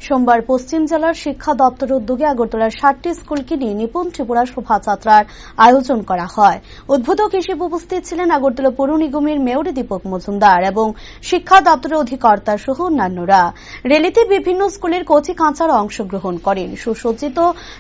সোমবার পশ্চিম জেলার শিক্ষা দপ্তরের উদ্যোগে আগরতলার 60টি স্কুলকে নিয়ে নিপুণ ত্রিপুরা শোভাযাত্রার আয়োজন করা হয়। উদ্বোধক হিসেবে উপস্থিত ছিলেন আগরতলা পৌর নিগমের মেয়র দীপক মজুমদার এবং শিক্ষা দপ্তরের অধিকর্তা সহ অন্যান্যরা। র্যালিতে বিভিন্ন স্কুলের কচি কাঁচারা অংশগ্রহণ করেন। সুসজ্জিত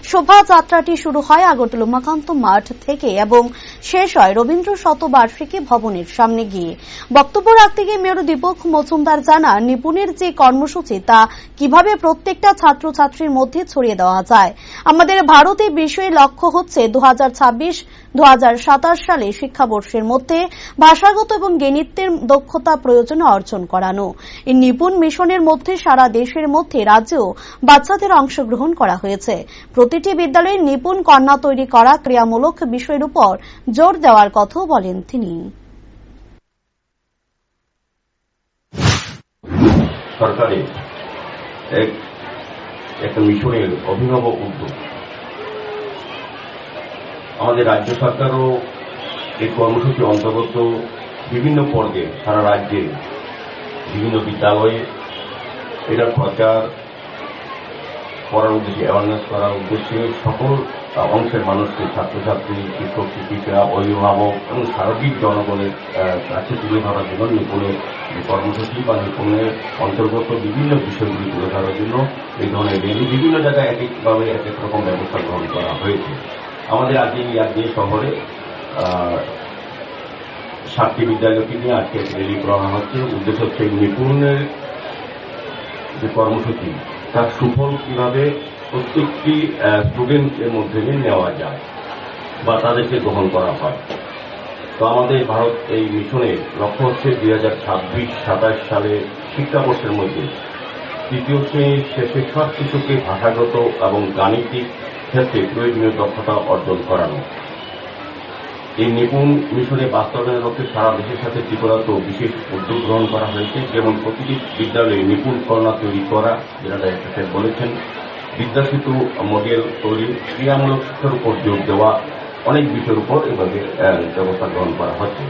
শোভাযাত্রাটি শুরু হয় আগরতলা উমাকান্ত মাঠ থেকে এবং শেষ হয় রবীন্দ্র শতবার্ষিকী ভবনের সামনে গিয়ে। বক্তব্য রাখতে গিয়ে মেয়র দীপক মজুমদার জানান, নিপুণের যে কর্মসূচি তা কিভাবে প্রত্যেকটা ছাত্রছাত্রীর মধ্যে ছড়িয়ে দেওয়া যায়। আমাদের ভারতে বিষয়ে লক্ষ্য হচ্ছে 2026-2027 সালে শিক্ষাবর্ষের মধ্যে ভাষাগত এবং গণিতের দক্ষতা প্রয়োজনে অর্জন করানো। এই নিপুণ মিশনের মধ্যে সারা দেশের মধ্যে রাজ্যেও বাচ্চাদের অংশগ্রহণ করা হয়েছে। প্রতিটি বিদ্যালয়ে নিপুণ কন্যা তৈরি করা ক্রিয়ামূলক বিষয়ের উপর জোর দেওয়ার কথাও বলেন তিনি। সরকারের একটা মিশনের অভিনব উদ্যোগ। আমাদের রাজ্য সরকারও এই কর্মসূচি অন্তর্গত বিভিন্ন পর্যায়ে সারা রাজ্যে বিভিন্ন বিদ্যালয়ে এটার প্রচার করার উদ্দেশ্যে, অ্যাওয়ারনেস করার উদ্দেশ্যে সকল অংশের মানুষকে, ছাত্রছাত্রী, শিক্ষক শিক্ষিকা, অভিভাবক এবং সার্বিক জনগণের কাছে তুলে ধরার জন্য নিপুণের কর্মসূচি বা নিপুণের অন্তর্গত বিভিন্ন বিষয়গুলি তুলে ধরার জন্য এই ধরনের র্যালি বিভিন্ন জায়গায় এক একভাবে এক এক রকম ব্যবস্থা গ্রহণ করা হয়েছে। আমাদের আজকে শহরে 60টি বিদ্যালয়কে নিয়ে আজকে র্যালি করা হচ্ছে। উদ্দেশ্য হচ্ছে নিপুণের যে কর্মসূচি তার সুফল কিভাবে প্রত্যেকটি স্টুডেন্টের মধ্যে নেওয়া যায় বা তাদেরকে গ্রহণ করা হয়। তো আমাদের ভারত এই মিশনের লক্ষ্য হচ্ছে 2026-27 সালে শিক্ষাবর্ষের মধ্যে তৃতীয় শ্রেণীর শেষে সব শিশুকে ভাষাগত এবং গাণিতিক ক্ষেত্রে প্রয়োজনীয় দক্ষতা অর্জন করানো। এই নিপুণ মিশনে বাস্তবায়নের লক্ষ্যে সারা দেশের সাথে ত্রিপুরাতেও বিশেষ উদ্যোগ গ্রহণ করা হয়েছে। যেমন প্রতিটি বিদ্যালয়ে নিপুণ কন্যা তৈরি করা, যেটা ডাইরেক্টর বলেছেন, বিদ্যাসেতু মডেল তৈরি, ক্রিয়ামূলক শিক্ষার উপর জোর দেওয়া, অনেক বিষয়ের উপর এভাবে ব্যবস্থা গ্রহণ করা হচ্ছে।